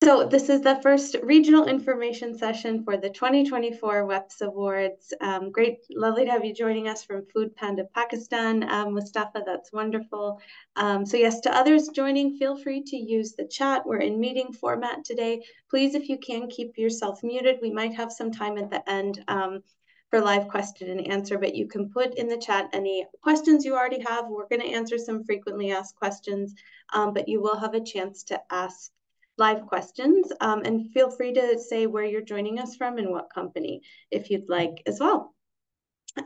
So this is the first regional information session for the 2024 WEPs Awards. Great, lovely to have you joining us from Food Panda, Pakistan. Mustafa, that's wonderful. So yes, to others joining, feel free to use the chat. We're in meeting format today. Please, if you can, keep yourself muted. We might have some time at the end for live question and answer, but you can put in the chat any questions you already have. We're going to answer some frequently asked questions, but you will have a chance to ask live questions, and feel free to say where you're joining us from and what company if you'd like as well.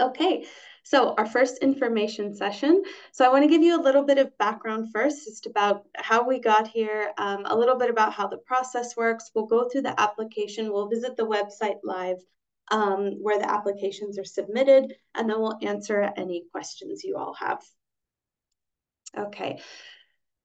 Okay, so our first information session. So I want to give you a little bit of background first, just about how we got here, a little bit about how the process works. We'll go through the application. We'll visit the website live where the applications are submitted, and then we'll answer any questions you all have. Okay.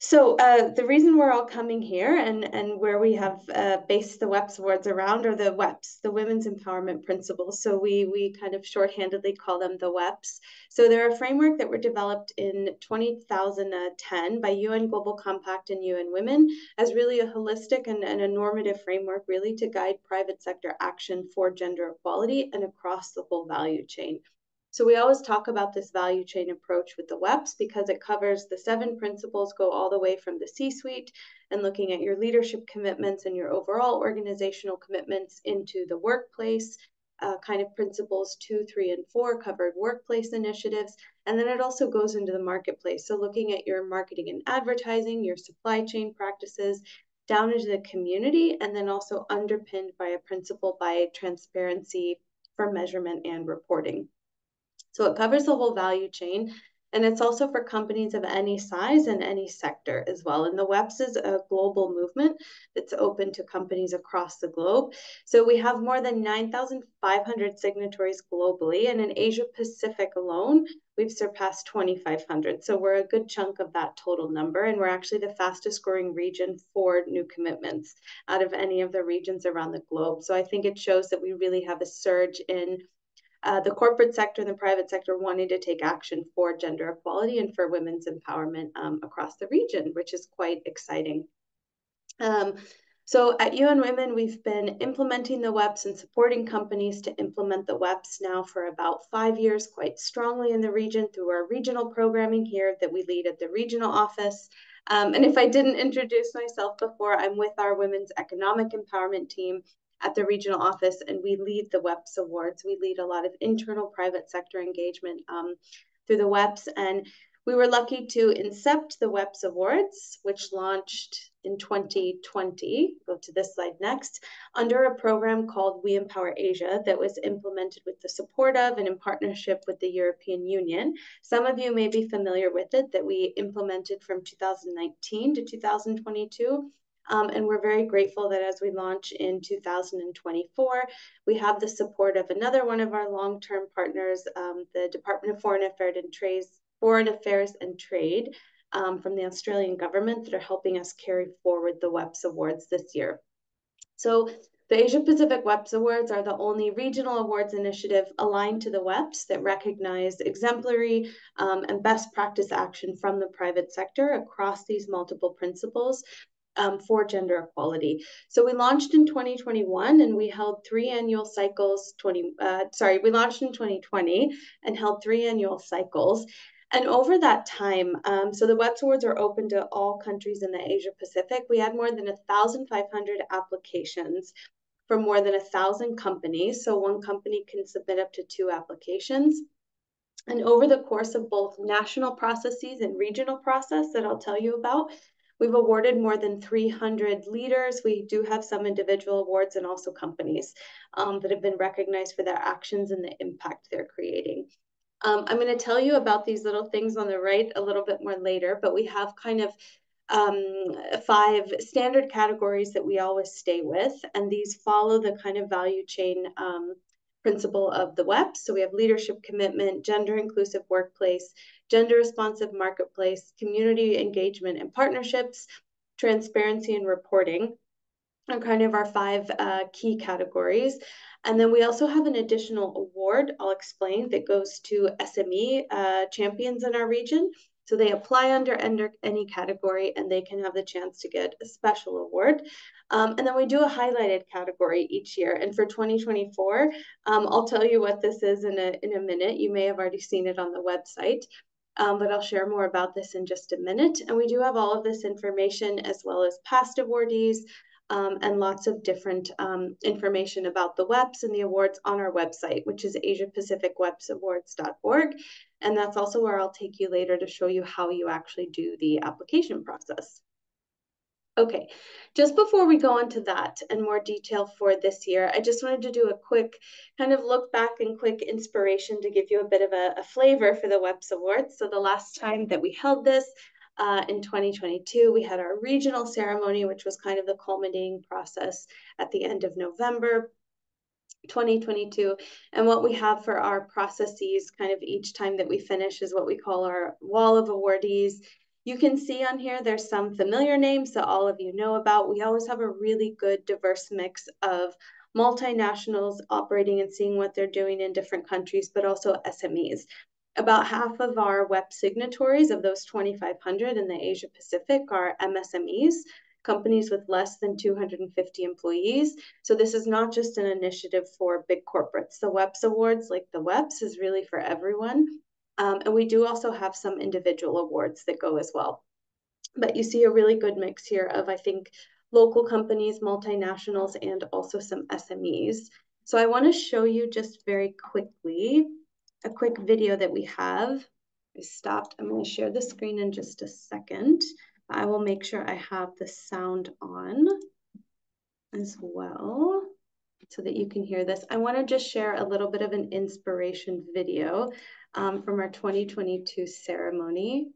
So the reason we're all coming here and where we have based the WEPs Awards around are the WEPs, the Women's Empowerment Principles. So we kind of shorthandedly call them the WEPs. So they're a framework that were developed in 2010 by UN Global Compact and UN Women as really a holistic and a normative framework really to guide private sector action for gender equality and across the whole value chain. So we always talk about this value chain approach with the WEPs because it covers the 7 principles, go all the way from the C-suite and looking at your leadership commitments and your overall organizational commitments into the workplace, kind of principles 2, 3, and 4 covered workplace initiatives. And then it also goes into the marketplace. So looking at your marketing and advertising, your supply chain practices, down into the community, and then also underpinned by a principle by transparency for measurement and reporting. So it covers the whole value chain, and it's also for companies of any size and any sector as well. And the WEPs is a global movement that's open to companies across the globe. So we have more than 9,500 signatories globally, and in Asia Pacific alone, we've surpassed 2,500. So we're a good chunk of that total number, and we're actually the fastest growing region for new commitments out of any of the regions around the globe. So I think it shows that we really have a surge in the corporate sector and the private sector wanting to take action for gender equality and for women's empowerment across the region, which is quite exciting. So at UN Women, we've been implementing the WEPs and supporting companies to implement the WEPs now for about 5 years, quite strongly in the region through our regional programming here that we lead at the regional office. And if I didn't introduce myself before, I'm with our Women's Economic Empowerment team at the regional office, and we lead the WEPs Awards. We lead a lot of internal private sector engagement through the WEPs, and we were lucky to incept the WEPs Awards, which launched in 2020, go to this slide next, under a program called We Empower Asia that was implemented with the support of and in partnership with the European Union. Some of you may be familiar with it, that we implemented from 2019 to 2022. And we're very grateful that as we launch in 2024, we have the support of another one of our long-term partners, the Department of Foreign Affairs and Trade from the Australian government that are helping us carry forward the WEPs Awards this year. So the Asia Pacific WEPs Awards are the only regional awards initiative aligned to the WEPs that recognize exemplary and best practice action from the private sector across these multiple principles for gender equality. So we launched in 2021 and we held 3 annual cycles, we launched in 2020 and held 3 annual cycles. And over that time, so the WEPs Awards are open to all countries in the Asia Pacific. We had more than 1,500 applications from more than 1,000 companies. So one company can submit up to 2 applications. And over the course of both national processes and regional process that I'll tell you about, we've awarded more than 300 leaders. We do have some individual awards and also companies that have been recognized for their actions and the impact they're creating. I'm going to tell you about these little things on the right a little bit more later, but we have kind of 5 standard categories that we always stay with, and these follow the kind of value chain principle of the WEPs. So we have leadership commitment, gender inclusive workplace, gender responsive marketplace, community engagement and partnerships, transparency and reporting are kind of our 5 key categories. And then we also have an additional award, I'll explain, that goes to SME champions in our region. So they apply under any category and they can have the chance to get a special award. And then we do a highlighted category each year. And for 2024, I'll tell you what this is in a minute. You may have already seen it on the website. But I'll share more about this in just a minute. And we do have all of this information as well as past awardees and lots of different information about the WEPs and the awards on our website, which is AsiaPacificWEPsAwards.org. And that's also where I'll take you later to show you how you actually do the application process. Okay, just before we go on to that and more detail for this year, I just wanted to do a quick kind of look back and quick inspiration to give you a bit of a flavor for the WEPs Awards. So the last time that we held this in 2022, we had our regional ceremony, which was kind of the culminating process at the end of November 2022. And what we have for our processes kind of each time that we finish is what we call our wall of awardees. You can see on here, there's some familiar names that all of you know about. We always have a really good diverse mix of multinationals operating and seeing what they're doing in different countries, but also SMEs. About half of our WEP signatories of those 2,500 in the Asia Pacific are MSMEs, companies with less than 250 employees. So this is not just an initiative for big corporates. The WEPs Awards, like the WEPs, is really for everyone. And we do also have some individual awards that go as well. But you see a really good mix here of, I think, local companies, multinationals, and also some SMEs. So I want to show you just very quickly a quick video that we have. I stopped. I'm going to share the screen in just a second. I will make sure I have the sound on as well so that you can hear this. I want to just share a little bit of an inspiration video from our 2022 ceremony.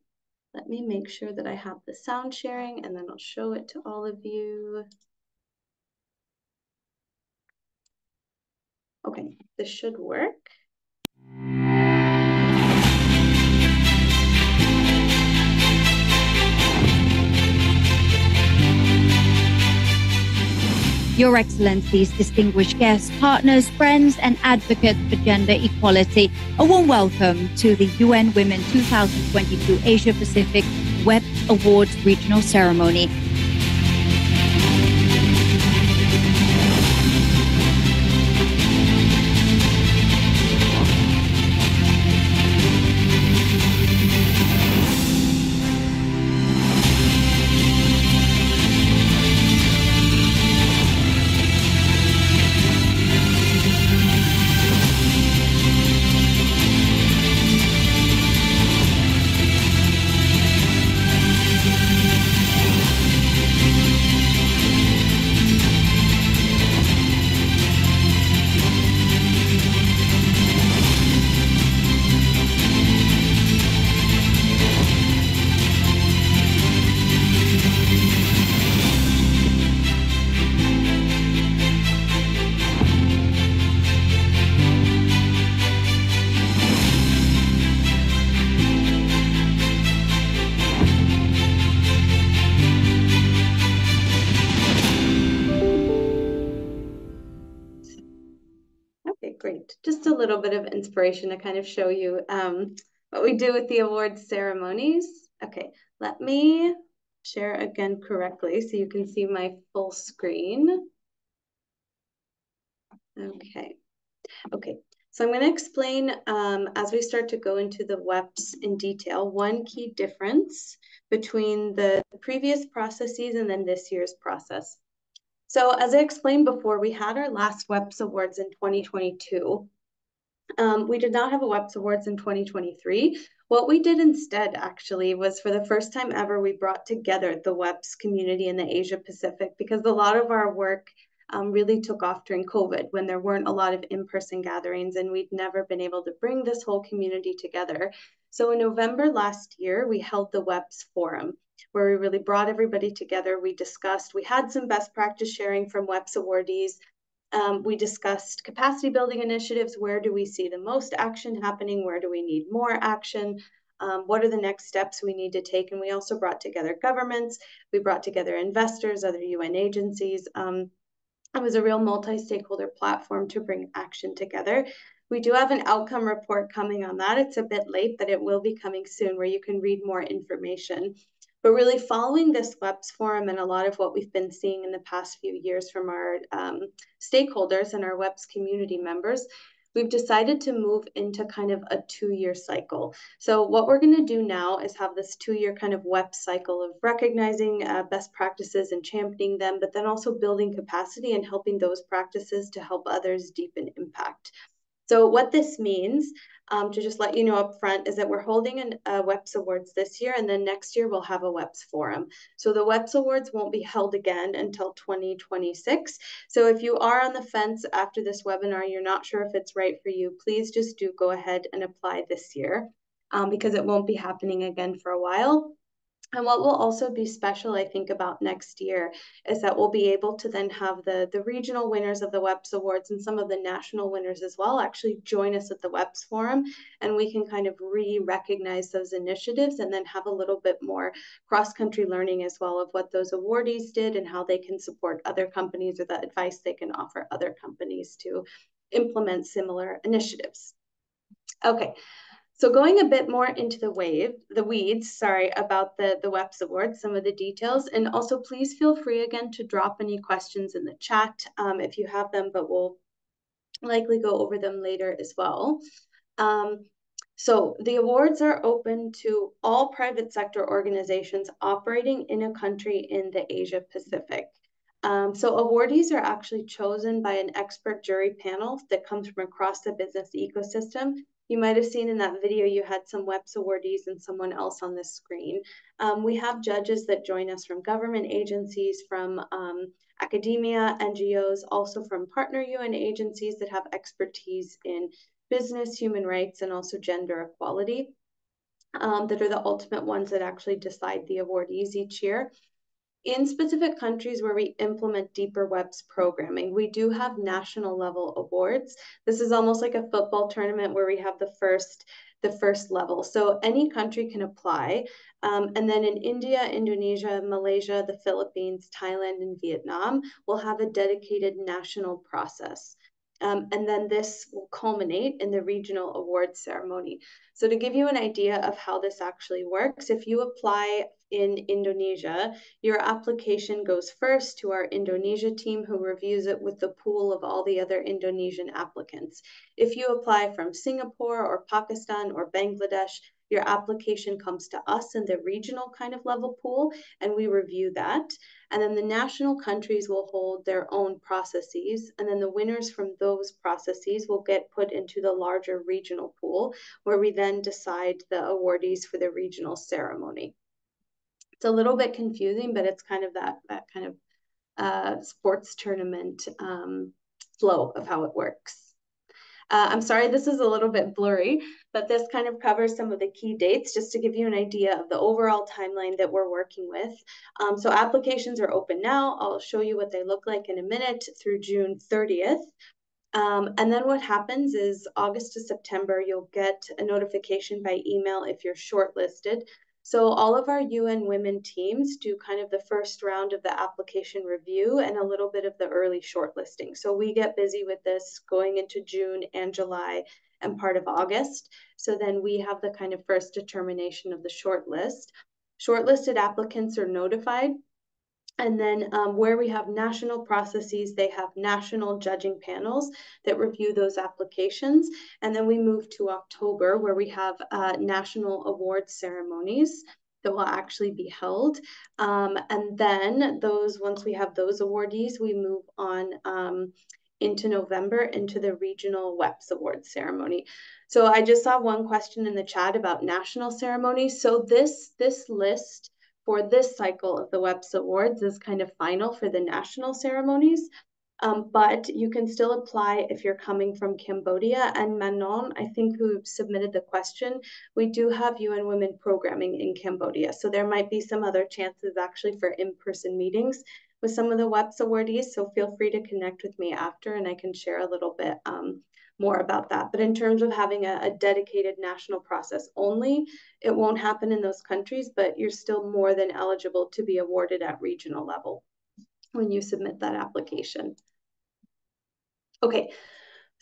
Let me make sure that I have the sound sharing and then I'll show it to all of you. Okay, this should work. Your Excellencies, distinguished guests, partners, friends, and advocates for gender equality, a warm welcome to the UN Women 2022 Asia Pacific WEPs Awards Regional Ceremony. Great. Just a little bit of inspiration to kind of show you what we do with the awards ceremonies. Okay, let me share again correctly so you can see my full screen. Okay. So I'm going to explain as we start to go into the WEPs in detail, one key difference between the previous processes and then this year's process. So as I explained before, we had our last WEPs Awards in 2022. We did not have a WEPs Awards in 2023. What we did instead, actually, was for the first time ever, we brought together the WEPs community in the Asia Pacific because a lot of our work really took off during COVID when there weren't a lot of in-person gatherings and we'd never been able to bring this whole community together. So in November last year, we held the WEPs Forum, where we really brought everybody together. We discussed, we had some best practice sharing from WEPs awardees. We discussed capacity building initiatives. Where do we see the most action happening? Where do we need more action? What are the next steps we need to take? And we also brought together governments. We brought together investors, other UN agencies. It was a real multi-stakeholder platform to bring action together. We do have an outcome report coming on that. It's a bit late, but it will be coming soon where you can read more information. But really following this WEPs forum and a lot of what we've been seeing in the past few years from our stakeholders and our WEPs community members, we've decided to move into kind of a 2-year cycle. So what we're going to do now is have this 2-year kind of WEP cycle of recognizing best practices and championing them, but then also building capacity and helping those practices to help others deepen impact. So what this means, to just let you know up front, is that we're holding a WEPs Awards this year, and then next year we'll have a WEPs Forum. So the WEPs Awards won't be held again until 2026. So if you are on the fence after this webinar, you're not sure if it's right for you, please just do go ahead and apply this year, because it won't be happening again for a while. And what will also be special, I think, about next year is that we'll be able to then have the regional winners of the WEPs Awards and some of the national winners as well actually join us at the WEPs Forum, and we can kind of re-recognize those initiatives and then have a little bit more cross-country learning as well of what those awardees did and how they can support other companies or the advice they can offer other companies to implement similar initiatives. Okay. So going a bit more into the weeds, about the WEPs Awards, some of the details, and also please feel free again to drop any questions in the chat if you have them, but we'll likely go over them later as well. So the awards are open to all private sector organizations operating in a country in the Asia Pacific. So awardees are actually chosen by an expert jury panel that comes from across the business ecosystem. You might have seen in that video, you had some WEPs awardees and someone else on the screen. We have judges that join us from government agencies, from academia, NGOs, also from partner UN agencies that have expertise in business, human rights, and also gender equality, that are the ultimate ones that actually decide the awardees each year. In specific countries where we implement deeper WEPs programming, we do have national level awards. This is almost like a football tournament where we have the first level. So any country can apply. And then in India, Indonesia, Malaysia, the Philippines, Thailand, and Vietnam, we'll have a dedicated national process. And then this will culminate in the regional awards ceremony. So to give you an idea of how this actually works, if you apply in Indonesia, your application goes first to our Indonesia team who reviews it with the pool of all the other Indonesian applicants. If you apply from Singapore or Pakistan or Bangladesh, your application comes to us in the regional kind of level pool, and we review that. And then the national countries will hold their own processes, and then the winners from those processes will get put into the larger regional pool, where we then decide the awardees for the regional ceremony. It's a little bit confusing, but it's kind of that kind of sports tournament flow of how it works. I'm sorry, this is a little bit blurry, but this kind of covers some of the key dates just to give you an idea of the overall timeline that we're working with. So applications are open now. I'll show you what they look like in a minute through June 30th. And then what happens is August to September, you'll get a notification by email if you're shortlisted. So all of our UN Women teams do kind of the first round of the application review and a little bit of the early shortlisting. So we get busy with this going into June and July and part of August. So then we have the kind of first determination of the shortlist. Shortlisted applicants are notified. And then where we have national processes, they have national judging panels that review those applications. And then we move to October, where we have national award ceremonies that will actually be held. And then once we have those awardees, we move on into November into the regional WEPs award ceremony. So I just saw one question in the chat about national ceremonies. So this list for this cycle of the WEPs Awards is kind of final for the national ceremonies, but you can still apply if you're coming from Cambodia. And Manon, I think, who submitted the question, we do have UN Women programming in Cambodia. So there might be some other chances actually for in-person meetings with some of the WEPs awardees. So feel free to connect with me after and I can share a little bit more about that. But in terms of having a dedicated national process only, it won't happen in those countries, but you're still more than eligible to be awarded at regional level when you submit that application. Okay,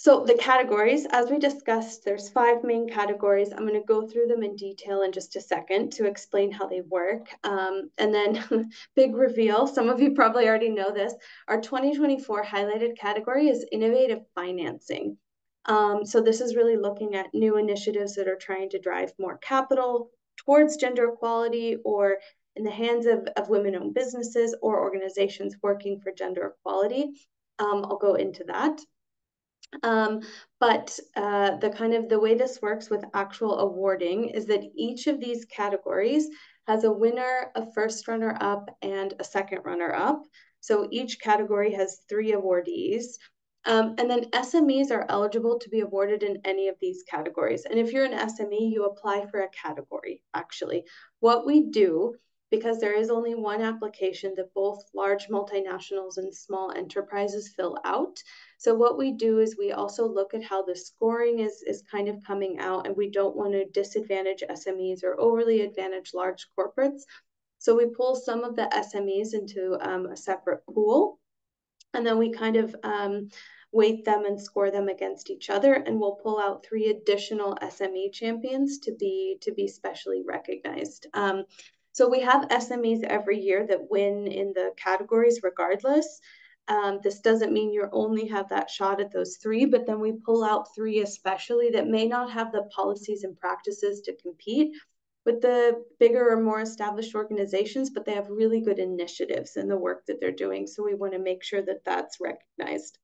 So the categories, as we discussed, there's 5 main categories. I'm going to go through them in detail in just a second to explain how they work. And then big reveal, some of you probably already know this, our 2024 highlighted category is innovative financing. So this is really looking at new initiatives that are trying to drive more capital towards gender equality or in the hands of women-owned businesses or organizations working for gender equality. I'll go into that. But the way this works with actual awarding is that each of these categories has a winner, a first runner up, and a second runner up. So each category has 3 awardees. And then SMEs are eligible to be awarded in any of these categories. And if you're an SME, you apply for a category, actually. What we do, because there is only one application that both large multinationals and small enterprises fill out. So what we do is we also look at how the scoring is kind of coming out, and we don't want to disadvantage SMEs or overly advantage large corporates. So we pull some of the SMEs into a separate pool, and then we kind of weight them and score them against each other, and we'll pull out 3 additional SME champions to be specially recognized. So we have SMEs every year that win in the categories regardless. This doesn't mean you only have that shot at those 3, but then we pull out 3 especially that may not have the policies and practices to compete with the bigger or more established organizations, but they have really good initiatives in the work that they're doing. So we want to make sure that that's recognized.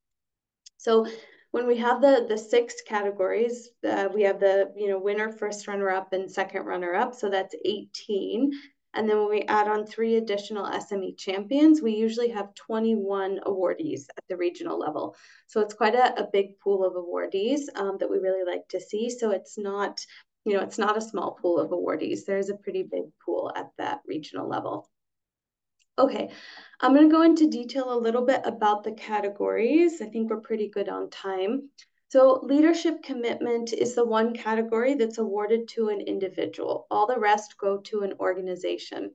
So when we have the 6 categories, we have the winner, first runner up, and second runner up. So that's 18. And then when we add on 3 additional SME champions, we usually have 21 awardees at the regional level. So it's quite a big pool of awardees that we really like to see. So it's not, it's not a small pool of awardees. There's a pretty big pool at that regional level. Okay, I'm going to go into detail a little bit about the categories. I think we're pretty good on time. So leadership commitment is the one category that's awarded to an individual. All the rest go to an organization.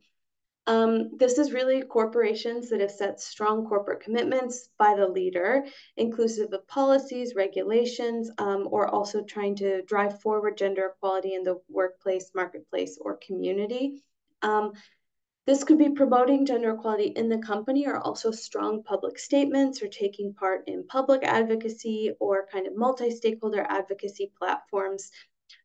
This is really corporations that have set strong corporate commitments by the leader, inclusive of policies, regulations, or also trying to drive forward gender equality in the workplace, marketplace, or community. This could be promoting gender equality in the company or also strong public statements or taking part in public advocacy or kind of multi-stakeholder advocacy platforms.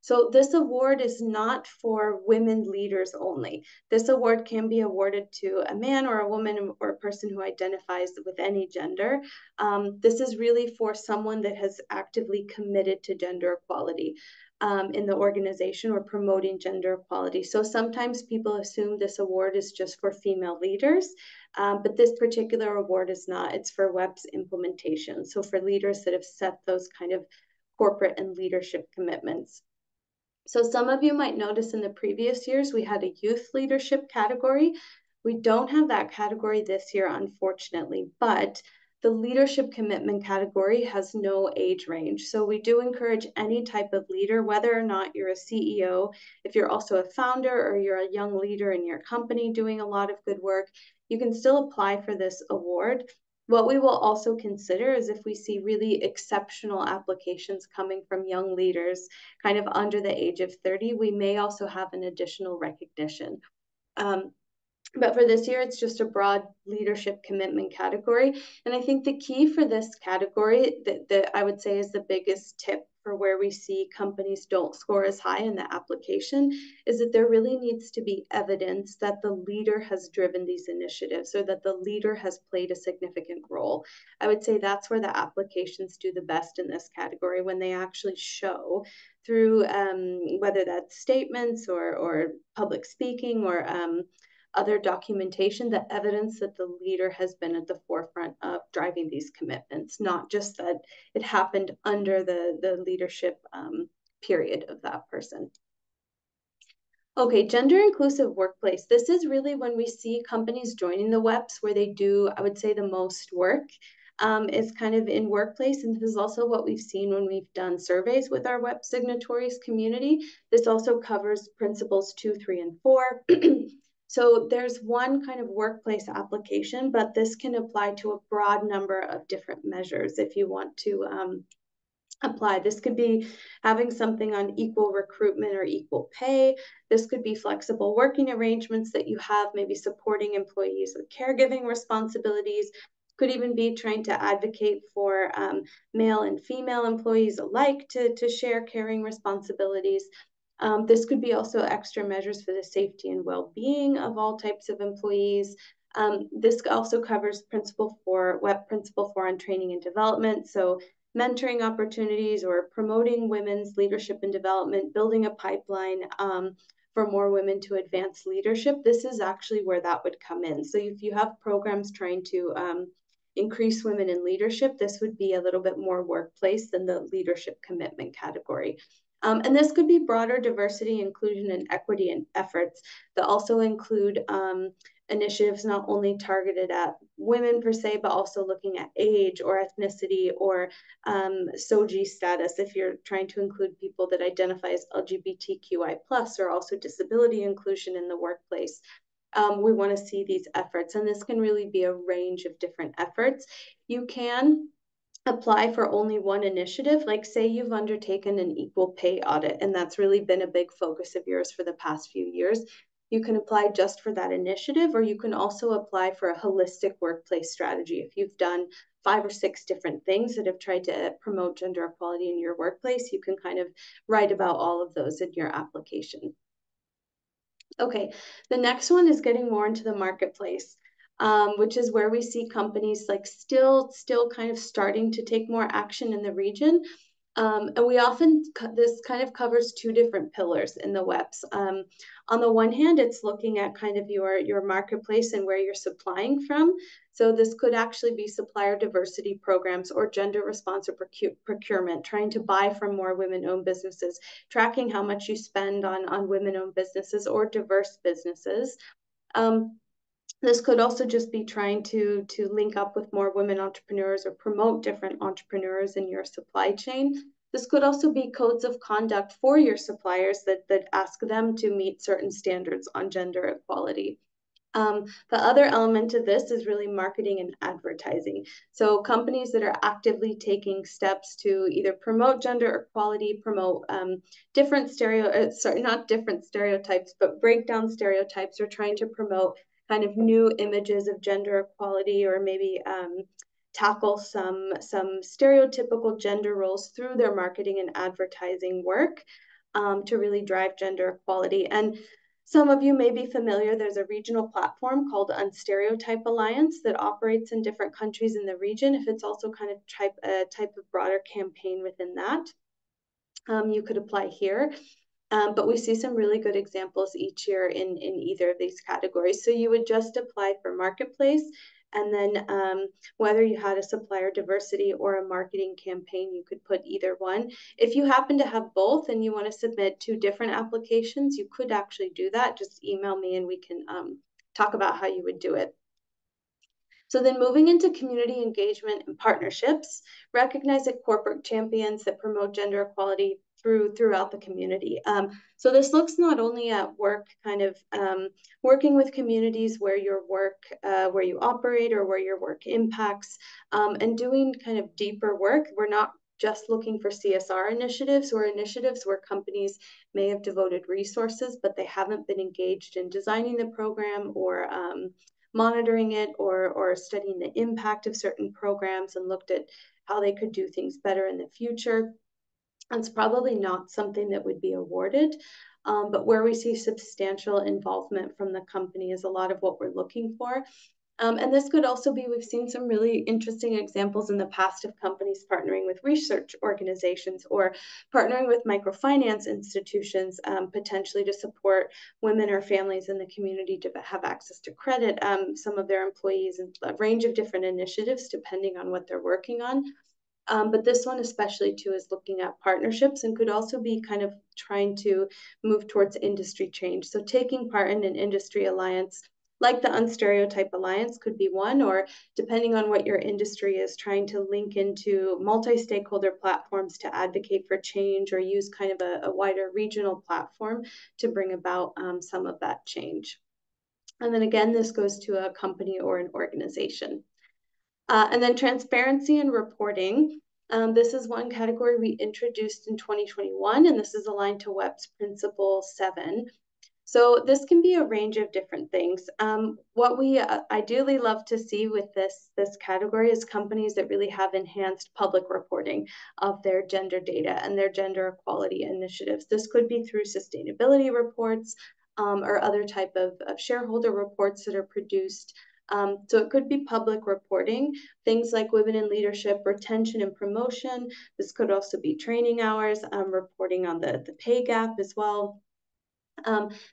So this award is not for women leaders only. This award can be awarded to a man or a woman or a person who identifies with any gender. This is really for someone that has actively committed to gender equality in the organization or promoting gender equality. So sometimes people assume this award is just for female leaders, but this particular award is not. It's for WEPs implementation. So for leaders that have set those kind of corporate and leadership commitments. So some of you might notice in the previous years, we had a youth leadership category. We don't have that category this year, unfortunately, but the leadership commitment category has no age range. So we do encourage any type of leader, whether or not you're a CEO, if you're also a founder or you're a young leader in your company doing a lot of good work, you can still apply for this award. What we will also consider is if we see really exceptional applications coming from young leaders kind of under the age of 30, we may also have an additional recognition. But for this year, it's just a broad leadership commitment category. And I think the key for this category that I would say is the biggest tip for where we see companies don't score as high in the application is that there really needs to be evidence that the leader has driven these initiatives or that the leader has played a significant role. I would say that's where the applications do the best in this category, when they actually show through whether that's statements or public speaking or other documentation, the evidence that the leader has been at the forefront of driving these commitments, not just that it happened under the leadership period of that person. Okay, gender inclusive workplace. This is really when we see companies joining the WEPs where they do, I would say, the most work is kind of in workplace. And this is also what we've seen when we've done surveys with our WEP signatories community. This also covers principles 2, 3, and 4. So there's one kind of workplace application, but this can apply to a broad number of different measures if you want to apply. This could be having something on equal recruitment or equal pay. This could be flexible working arrangements that you have, maybe supporting employees with caregiving responsibilities. Could even be trying to advocate for male and female employees alike to share caring responsibilities. This could be also extra measures for the safety and well-being of all types of employees. This also covers Principle 4 on training and development. So mentoring opportunities or promoting women's leadership and development, building a pipeline for more women to advance leadership. This is actually where that would come in. So if you have programs trying to increase women in leadership, this would be a little bit more workplace than the leadership commitment category. And this could be broader diversity, inclusion, and equity in efforts that also include initiatives not only targeted at women per se, but also looking at age or ethnicity or SOGI status if you're trying to include people that identify as LGBTQI+, or also disability inclusion in the workplace. We want to see these efforts, and this can really be a range of different efforts. You can apply for only one initiative, like say you've undertaken an equal pay audit, and that's really been a big focus of yours for the past few years. You can apply just for that initiative, or you can also apply for a holistic workplace strategy. If you've done 5 or 6 different things that have tried to promote gender equality in your workplace, you can kind of write about all of those in your application. Okay, the next one is getting more into the marketplace, which is where we see companies like still kind of starting to take more action in the region. And we often, this kind of covers 2 different pillars in the WEPs. On the one hand, it's looking at kind of your marketplace and where you're supplying from. So this could actually be supplier diversity programs or gender responsive procurement, trying to buy from more women-owned businesses, tracking how much you spend on women-owned businesses or diverse businesses. This could also just be trying to link up with more women entrepreneurs or promote different entrepreneurs in your supply chain. This could also be codes of conduct for your suppliers that ask them to meet certain standards on gender equality. The other element of this is really marketing and advertising. So companies that are actively taking steps to either promote gender equality, promote not different stereotypes, but break down stereotypes, or trying to promote kind of new images of gender equality, or maybe tackle some stereotypical gender roles through their marketing and advertising work to really drive gender equality. And some of you may be familiar, there's a regional platform called Unstereotype Alliance that operates in different countries in the region. If it's also kind of a type of broader campaign within that, you could apply here. But we see some really good examples each year in either of these categories. So you would just apply for marketplace, and then whether you had a supplier diversity or a marketing campaign, you could put either one. If you happen to have both and you want to submit 2 different applications, you could actually do that. Just email me and we can talk about how you would do it. So then moving into community engagement and partnerships, recognize that corporate champions that promote gender equality throughout the community. So this looks not only at work, kind of working with communities where your work, where you operate or where your work impacts, and doing kind of deeper work. We're not just looking for CSR initiatives or initiatives where companies may have devoted resources, but they haven't been engaged in designing the program or monitoring it or studying the impact of certain programs and looked at how they could do things better in the future. It's probably not something that would be awarded, but where we see substantial involvement from the company is a lot of what we're looking for. And this could also be, we've seen some really interesting examples in the past of companies partnering with research organizations or partnering with microfinance institutions, potentially to support women or families in the community to have access to credit, some of their employees, and a range of different initiatives depending on what they're working on. But this one especially too is looking at partnerships and could also be kind of trying to move towards industry change. So taking part in an industry alliance like the Unstereotype Alliance could be one, or depending on what your industry is, trying to link into multi-stakeholder platforms to advocate for change or use kind of a wider regional platform to bring about some of that change. And then again, this goes to a company or an organization. And then transparency and reporting. This is one category we introduced in 2021, and this is aligned to WEPs Principle 7. So this can be a range of different things. What we ideally love to see with this category is companies that really have enhanced public reporting of their gender data and their gender equality initiatives. This could be through sustainability reports or other type of shareholder reports that are produced. So it could be public reporting, things like women in leadership, retention and promotion. This could also be training hours, reporting on the pay gap as well.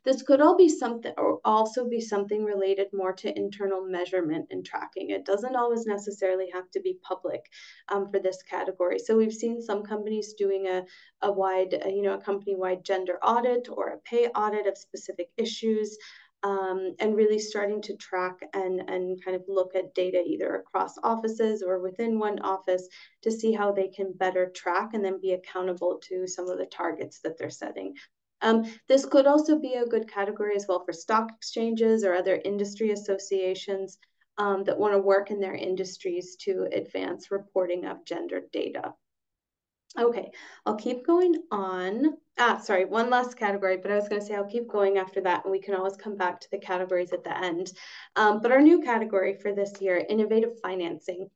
This could all be something, or also be something related more to internal measurement and tracking. It doesn't always necessarily have to be public for this category. So we've seen some companies doing a wide, a company-wide gender audit or a pay audit of specific issues. And really starting to track and kind of look at data either across offices or within one office to see how they can better track and then be accountable to some of the targets that they're setting. This could also be a good category as well for stock exchanges or other industry associations that want to work in their industries to advance reporting of gender data. Okay, I'll keep going on. Sorry, one last category, but I was going to say I'll keep going after that, and we can always come back to the categories at the end. But our new category for this year, innovative financing.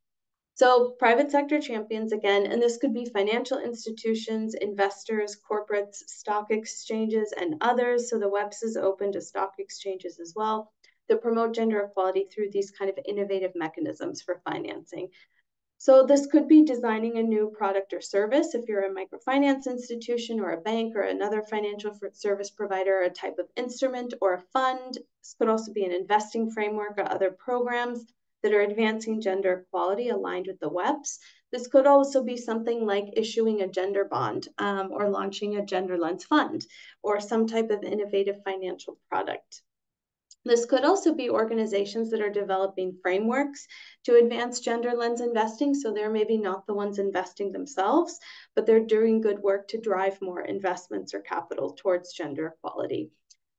So private sector champions again, and this could be financial institutions, investors, corporates, stock exchanges, and others. So the WEPs is open to stock exchanges as well that promote gender equality through these kind of innovative mechanisms for financing. So this could be designing a new product or service if you're a microfinance institution or a bank or another financial service provider, a type of instrument or a fund. This could also be an investing framework or other programs that are advancing gender equality aligned with the WEPs. This could also be something like issuing a gender bond or launching a gender lens fund or some type of innovative financial product. This could also be organizations that are developing frameworks to advance gender lens investing. So they're maybe not the ones investing themselves, but they're doing good work to drive more investments or capital towards gender equality.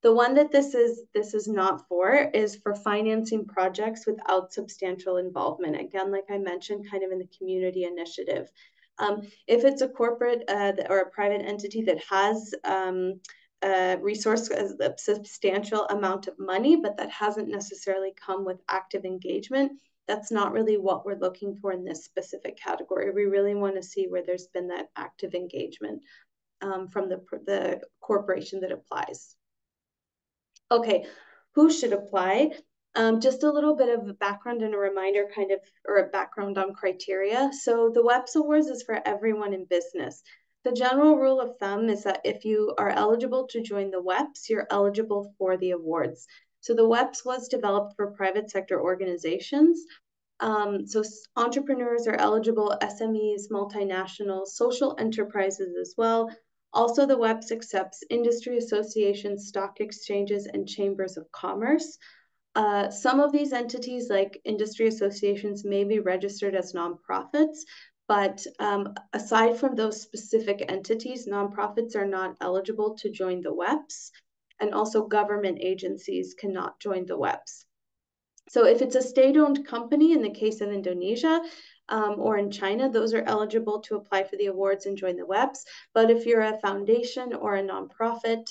The one that this is not for is for financing projects without substantial involvement. Again, like I mentioned, kind of in the community initiative. If it's a corporate or a private entity that has resource a substantial amount of money, but that hasn't necessarily come with active engagement, that's not really what we're looking for in this specific category. We really want to see where there's been that active engagement from the corporation that applies. Okay, who should apply? Just a little bit of a background and a reminder or a background on criteria. So the WEPs Awards is for everyone in business. The general rule of thumb is that if you are eligible to join the WEPs, you're eligible for the awards. So the WEPs was developed for private sector organizations. So entrepreneurs are eligible, SMEs, multinationals, social enterprises as well. Also, the WEPs accepts industry associations, stock exchanges, and chambers of commerce. Some of these entities, like industry associations, may be registered as nonprofits, but aside from those specific entities, nonprofits are not eligible to join the WEPs, and also government agencies cannot join the WEPs. So if it's a state-owned company, in the case of Indonesia, or in China, those are eligible to apply for the awards and join the WEPs. But if you're a foundation or a nonprofit,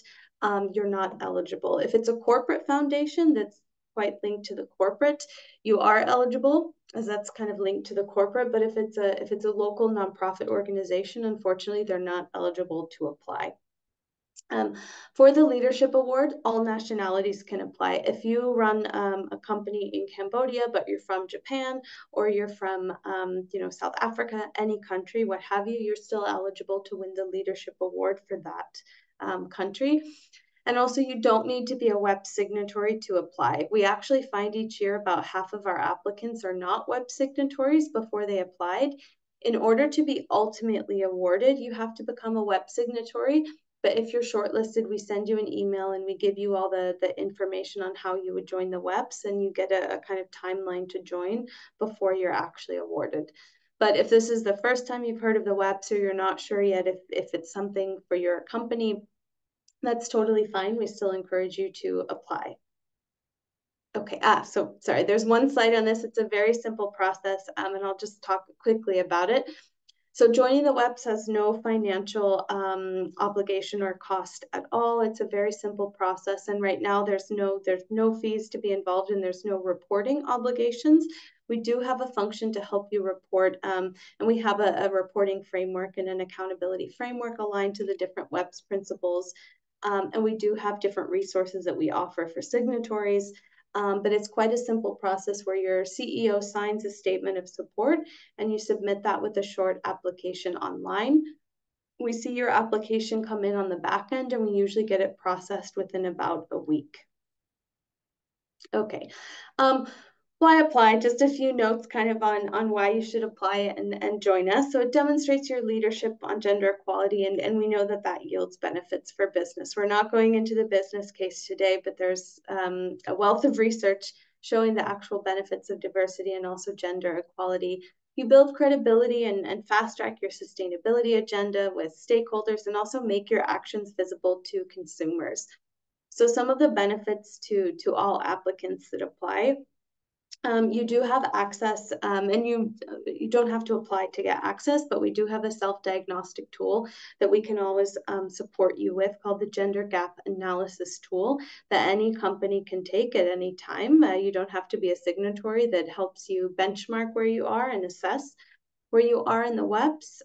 you're not eligible. If it's a corporate foundation that's quite linked to the corporate, you are eligible, as that's kind of linked to the corporate. But if it's a local nonprofit organization, unfortunately, they're not eligible to apply. For the leadership award, all nationalities can apply. If you run a company in Cambodia, but you're from Japan, or you're from South Africa, any country, what have you, you're still eligible to win the leadership award for that country. And also, you don't need to be a WEP signatory to apply. We actually find each year about half of our applicants are not WEP signatories before they applied. In order to be ultimately awarded, you have to become a WEP signatory. But if you're shortlisted, we send you an email and we give you all the information on how you would join the WEPs, and you get a kind of timeline to join before you're actually awarded. But if this is the first time you've heard of the WEPs, or you're not sure yet if it's something for your company, that's totally fine. We still encourage you to apply. Okay, so sorry, there's one slide on this. It's a very simple process, and I'll just talk quickly about it. So joining the WEPs has no financial obligation or cost at all. It's a very simple process, and right now there's no fees to be involved, and there's no reporting obligations. We do have a function to help you report, and we have a reporting framework and an accountability framework aligned to the different WEPs principles. And we do have different resources that we offer for signatories. But it's quite a simple process where your CEO signs a statement of support and you submit that with a short application online. We see your application come in on the back end, and we usually get it processed within about a week. Okay. Why apply? Just a few notes kind of on why you should apply and join us. So it demonstrates your leadership on gender equality, and we know that that yields benefits for business. We're not going into the business case today, but there's a wealth of research showing the actual benefits of diversity and also gender equality. You build credibility and fast track your sustainability agenda with stakeholders, and also make your actions visible to consumers. So some of the benefits to all applicants that apply. You do have access, and you don't have to apply to get access, but we do have a self-diagnostic tool that we can always support you with, called the Gender Gap Analysis Tool, that any company can take at any time. You don't have to be a signatory. That helps you benchmark where you are and assess where you are in the WEPs.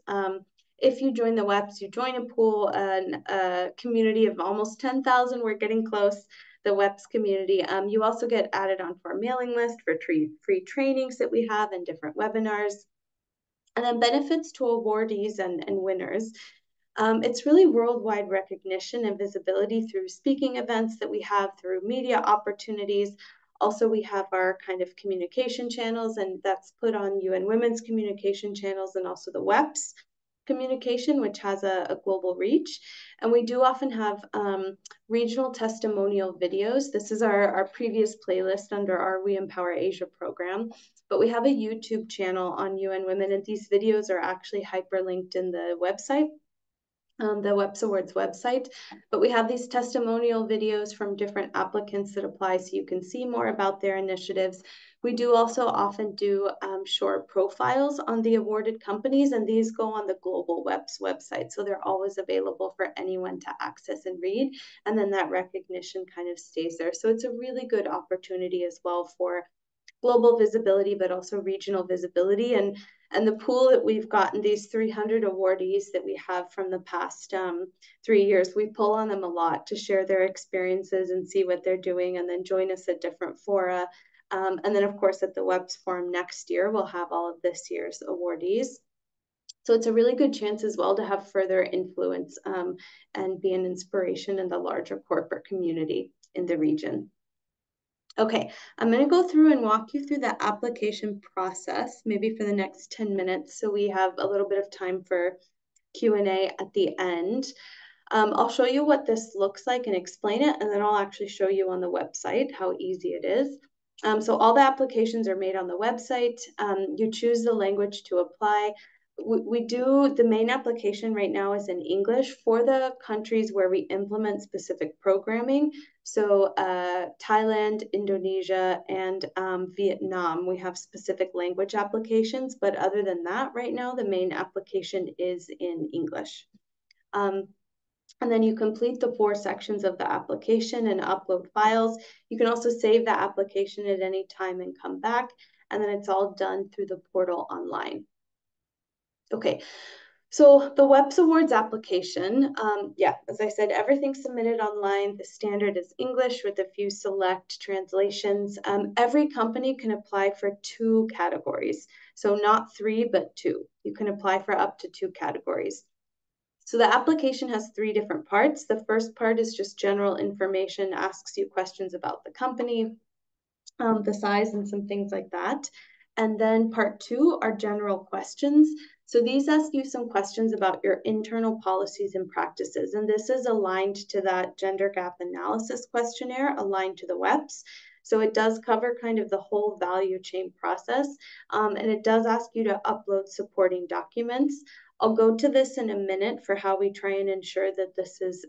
If you join the WEPs, you join a pool, a community of almost 10,000. We're getting close. The WEPs community. You also get added onto our mailing list for free trainings that we have and different webinars. And then benefits to awardees and winners. It's really worldwide recognition and visibility through speaking events that we have, through media opportunities. Also, we have our kind of communication channels, and that's put on UN Women's communication channels, and also the WEPs communication, which has a global reach. And we do often have regional testimonial videos. This is our previous playlist under our We Empower Asia program. But we have a YouTube channel on UN Women, and these videos are actually hyperlinked in the website, the WEPs Awards website. But we have these testimonial videos from different applicants that apply, so you can see more about their initiatives. We do also often do short profiles on the awarded companies, and these go on the Global WEPs website. So they're always available for anyone to access and read. And then that recognition kind of stays there. So it's a really good opportunity as well for global visibility, but also regional visibility. And the pool that we've gotten, these 300 awardees that we have from the past 3 years, we pull on them a lot to share their experiences and see what they're doing, and then join us at different fora. And then, of course, at the WEPs Forum next year, we'll have all of this year's awardees. So it's a really good chance as well to have further influence and be an inspiration in the larger corporate community in the region. Okay, I'm going to go through and walk you through the application process, maybe for the next 10 minutes, so we have a little bit of time for Q&A at the end. I'll show you what this looks like and explain it, and then I'll actually show you on the website how easy it is. So all the applications are made on the website. You choose the language to apply. We do, the main application right now is in English for the countries where we implement specific programming. So Thailand, Indonesia, and Vietnam, we have specific language applications. But other than that, right now, the main application is in English. And then you complete the 4 sections of the application and upload files. You can also save the application at any time and come back. And then it's all done through the portal online. Okay, so the WEPs Awards application, as I said, everything's submitted online. The standard is English with a few select translations. Every company can apply for 2 categories. So not 3, but 2. You can apply for up to 2 categories. So the application has 3 different parts. The first part is just general information, asks you questions about the company, the size, and some things like that. And then part 2 are general questions. So these ask you some questions about your internal policies and practices. And this is aligned to that gender gap analysis questionnaire, aligned to the WEPs. So it does cover kind of the whole value chain process. And it does ask you to upload supporting documents. I'll go to this in a minute for how we try and ensure that this is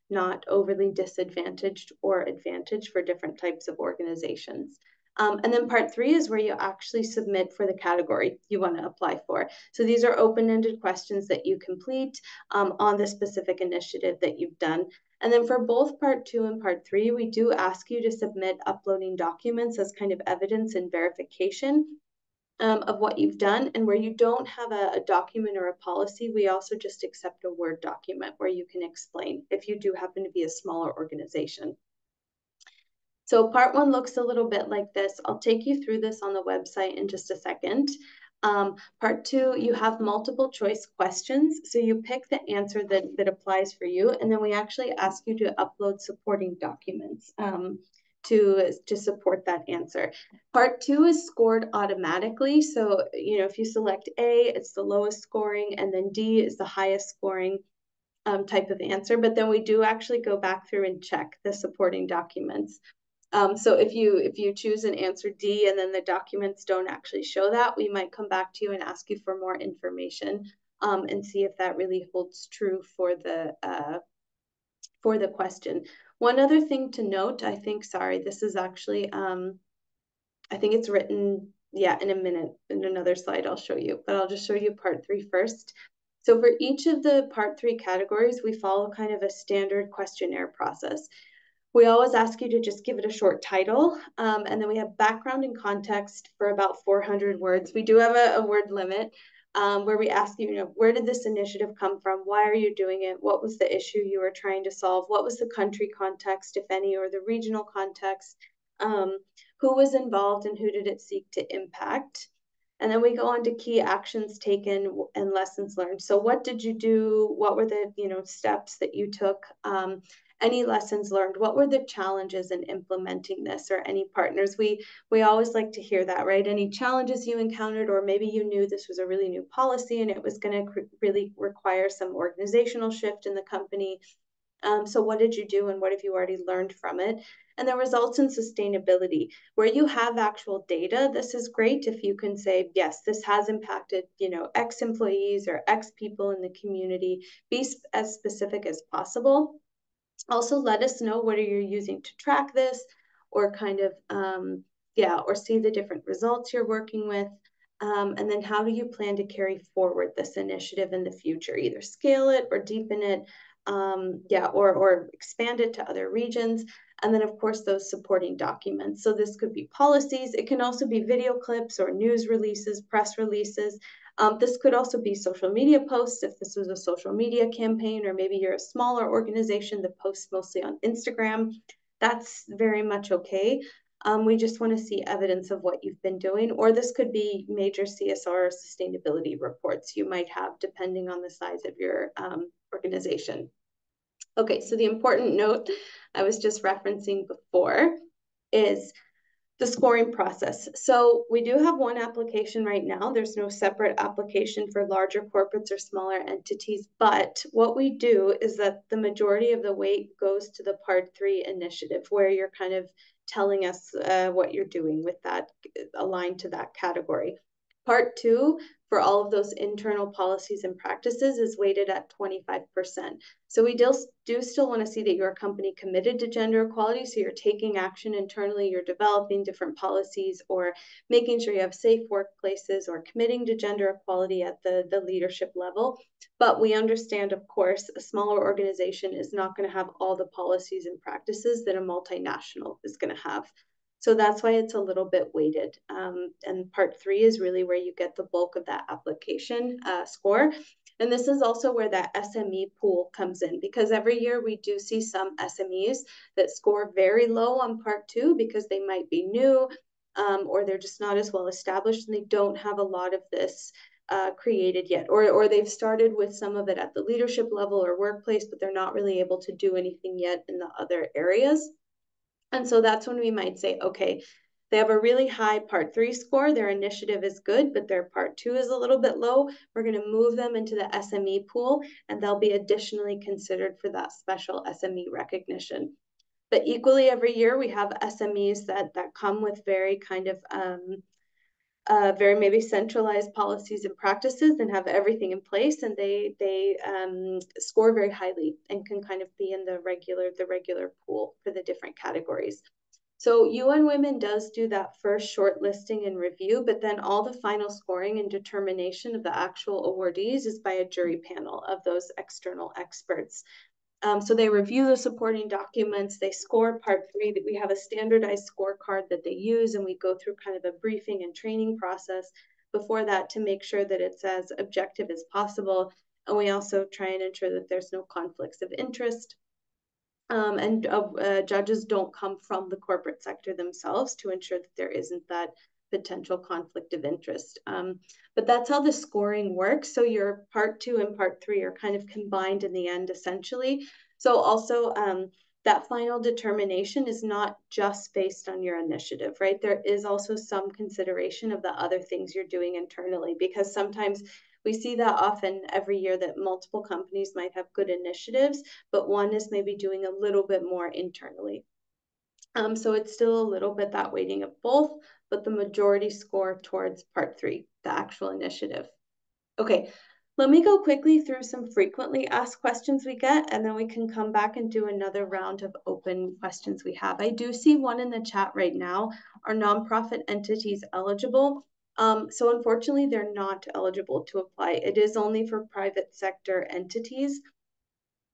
not overly disadvantaged or advantaged for different types of organizations. And then part 3 is where you actually submit for the category you want to apply for. So these are open-ended questions that you complete on the specific initiative that you've done. And then for both part 2 and part 3, we do ask you to submit uploading documents as kind of evidence and verification of what you've done. And where you don't have a document or a policy, we also just accept a Word document where you can explain if you do happen to be a smaller organization. So part 1 looks a little bit like this. I'll take you through this on the website in just a second. Part 2, you have multiple choice questions. So you pick the answer that applies for you. And then we actually ask you to upload supporting documents to support that answer. Part 2 is scored automatically. So, if you select A, it's the lowest scoring, and then D is the highest scoring type of answer. But then we do actually go back through and check the supporting documents. So if you choose an answer D and then the documents don't actually show that, we might come back to you and ask you for more information and see if that really holds true for the question. One other thing to note, I think, sorry, this is actually, I think it's written, yeah, in a minute, in another slide I'll show you, but I'll just show you part 3 first. So for each of the part 3 categories, we follow kind of a standard questionnaire process. We always ask you to just give it a short title, and then we have background and context for about 400 words. We do have a word limit where we ask you, where did this initiative come from? Why are you doing it? What was the issue you were trying to solve? What was the country context, if any, or the regional context? Who was involved and who did it seek to impact? And then we go on to key actions taken and lessons learned. So what did you do? What were the steps that you took? Any lessons learned? What were the challenges in implementing this, or any partners? We always like to hear that, right? Any challenges you encountered, or maybe you knew this was a really new policy and it was going to really require some organizational shift in the company. So what did you do and what have you already learned from it? And the results in sustainability, where you have actual data. This is great if you can say, yes, this has impacted, X employees or X people in the community. Be as specific as possible. Also, let us know what are you using to track this, or kind of, or see the different results you're working with. And then how do you plan to carry forward this initiative in the future? Either scale it or deepen it, or expand it to other regions. And then, of course, those supporting documents. So this could be policies. It can also be video clips or news releases, press releases. This could also be social media posts if this was a social media campaign, or maybe you're a smaller organization that posts mostly on Instagram. That's very much okay. We just want to see evidence of what you've been doing, or this could be major CSR or sustainability reports you might have, depending on the size of your organization. Okay, so the important note I was just referencing before is the scoring process. So we do have one application right now. There's no separate application for larger corporates or smaller entities. But what we do is that the majority of the weight goes to the Part 3 initiative, where you're kind of telling us what you're doing with that, aligned to that category. Part 2, for all of those internal policies and practices, is weighted at 25%. So we do still want to see that you're a company committed to gender equality. So you're taking action internally, you're developing different policies, or making sure you have safe workplaces, or committing to gender equality at the leadership level. But we understand, of course, a smaller organization is not going to have all the policies and practices that a multinational is going to have. So that's why it's a little bit weighted. And Part 3 is really where you get the bulk of that application score. And this is also where that SME pool comes in, because every year we do see some SMEs that score very low on Part 2 because they might be new, or they're just not as well established and they don't have a lot of this created yet, or they've started with some of it at the leadership level or workplace, but they're not really able to do anything yet in the other areas. And so that's when we might say, okay, they have a really high Part 3 score. Their initiative is good, but their Part 2 is a little bit low. We're going to move them into the SME pool, and they'll be additionally considered for that special SME recognition. But equally, every year we have SMEs that come with very kind of very maybe centralized policies and practices and have everything in place, and they score very highly and can kind of be in the regular pool for the different categories. So UN Women does do that first shortlisting and review, but then all the final scoring and determination of the actual awardees is by a jury panel of those external experts. So they review the supporting documents, they score part 3, that we have a standardized scorecard that they use, and we go through kind of a briefing and training process before that to make sure that it's as objective as possible. And we also try and ensure that there's no conflicts of interest. And judges don't come from the corporate sector themselves to ensure that there isn't that potential conflict of interest. But that's how the scoring works. So your part 2 and part 3 are kind of combined in the end, essentially. So also that final determination is not just based on your initiative, right? There is also some consideration of the other things you're doing internally, because sometimes we see that often every year that multiple companies might have good initiatives, but one is maybe doing a little bit more internally. So it's still a little bit that weighting of both, but the majority score towards part 3, the actual initiative. Okay, let me go quickly through some frequently asked questions we get, and then we can come back and do another round of open questions we have. I do see one in the chat right now. Are nonprofit entities eligible? So unfortunately, they're not eligible to apply. It is only for private sector entities.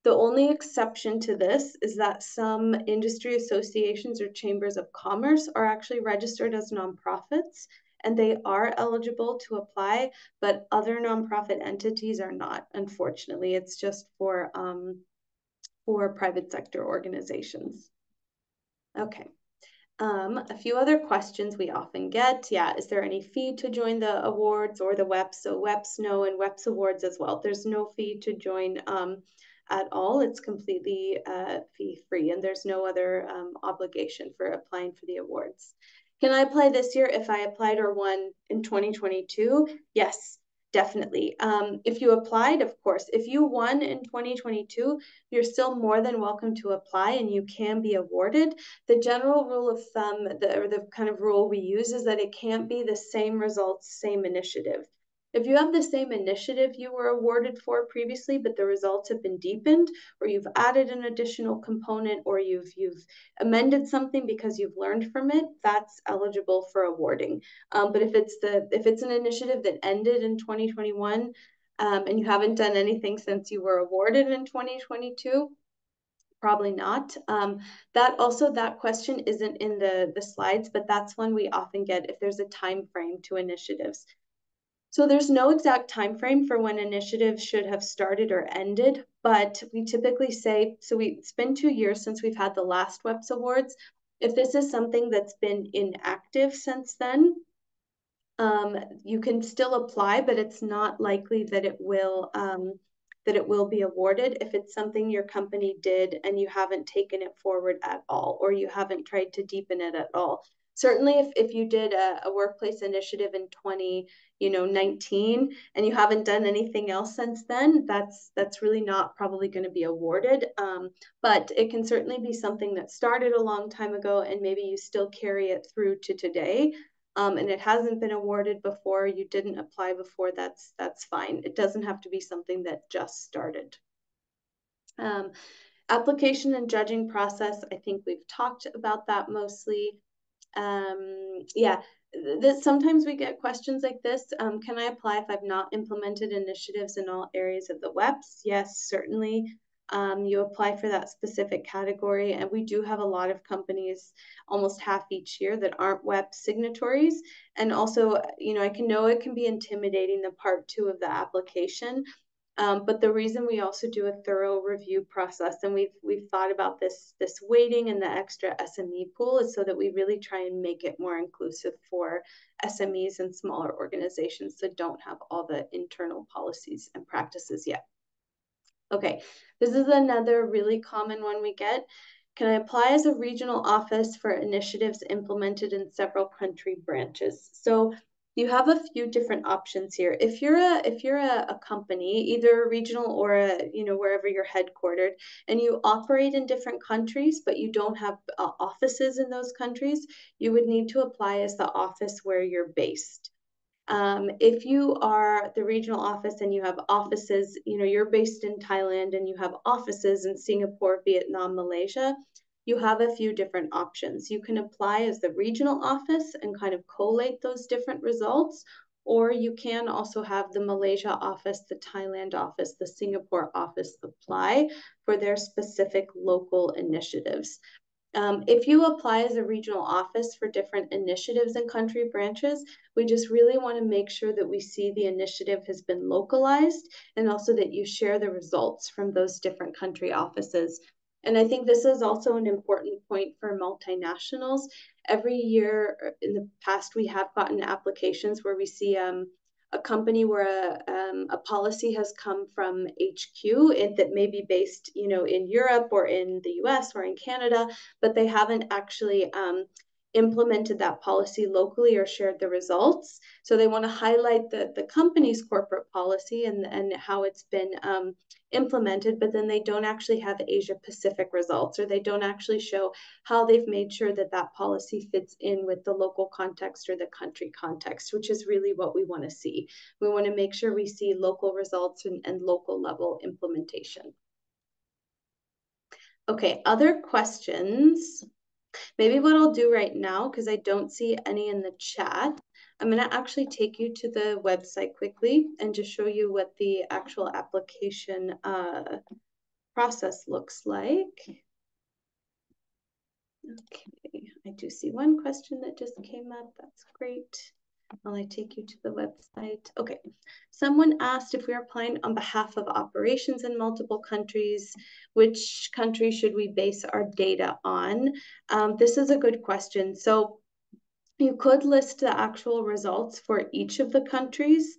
The only exception to this is that some industry associations or chambers of commerce are actually registered as nonprofits, and they are eligible to apply, but other nonprofit entities are not, unfortunately. It's just for private sector organizations. Okay. A few other questions we often get. Yeah, is there any fee to join the awards or the WEPs? So WEPs, no, and WEPs awards as well. There's no fee to join at all. It's completely fee-free, and there's no other obligation for applying for the awards. Can I apply this year if I applied or won in 2022? Yes, definitely. If you applied, of course. If you won in 2022, you're still more than welcome to apply, and you can be awarded. The general rule of thumb, or the kind of rule we use, is that it can't be the same results, same initiative. If you have the same initiative you were awarded for previously, but the results have been deepened, or you've added an additional component, or you've amended something because you've learned from it, that's eligible for awarding. But if it's an initiative that ended in 2021, and you haven't done anything since you were awarded in 2022, probably not. That question isn't in the slides, but that's one we often get if there's a time frame to initiatives. So there's no exact time frame for when initiatives should have started or ended, but we typically say, it's been 2 years since we've had the last WEPs Awards. If this is something that's been inactive since then, you can still apply, but it's not likely that it will be awarded if it's something your company did and you haven't taken it forward at all, or you haven't tried to deepen it at all. Certainly, if you did a workplace initiative in 2019 and you haven't done anything else since then, that's really not probably going to be awarded. But it can certainly be something that started a long time ago and maybe you still carry it through to today. And it hasn't been awarded before, you didn't apply before, that's fine. It doesn't have to be something that just started. Application and judging process, I think we've talked about that mostly. Yeah, sometimes we get questions like this. Can I apply if I've not implemented initiatives in all areas of the WEPs? Yes, certainly. You apply for that specific category, and we do have a lot of companies, almost half each year, that aren't WEP signatories. And also, I know it can be intimidating, the part 2 of the application. But the reason we also do a thorough review process, and we've thought about this weighting and the extra SME pool, is so that we really try and make it more inclusive for SMEs and smaller organizations that don't have all the internal policies and practices yet. Okay, this is another really common one we get. Can I apply as a regional office for initiatives implemented in several country branches? So you have a few different options here. If you're a company, either a regional or wherever you're headquartered, and you operate in different countries, but you don't have offices in those countries, you would need to apply as the office where you're based. If you are the regional office and you have offices, you're based in Thailand and you have offices in Singapore, Vietnam, Malaysia, you have a few different options. You can apply as the regional office and kind of collate those different results, or you can also have the Malaysia office, the Thailand office, the Singapore office apply for their specific local initiatives. If you apply as a regional office for different initiatives and country branches, we just really want to make sure that we see the initiative has been localized and also that you share the results from those different country offices. And I think this is also an important point for multinationals. Every year in the past, we have gotten applications where we see a company where a policy has come from HQ that may be based, in Europe or in the US or in Canada, but they haven't actually implemented that policy locally or shared the results. So they want to highlight the company's corporate policy and how it's been implemented, but then they don't actually have Asia Pacific results, or they don't actually show how they've made sure that that policy fits in with the local context or the country context, which is really what we want to see. We want to make sure we see local results and local level implementation. Okay, other questions? Maybe what I'll do right now, because I don't see any in the chat, I'm going to actually take you to the website quickly and just show you what the actual application process looks like. Okay, I do see one question that just came up. That's great. While I take you to the website. Okay, someone asked if we are applying on behalf of operations in multiple countries, which country should we base our data on? This is a good question. So you could list the actual results for each of the countries,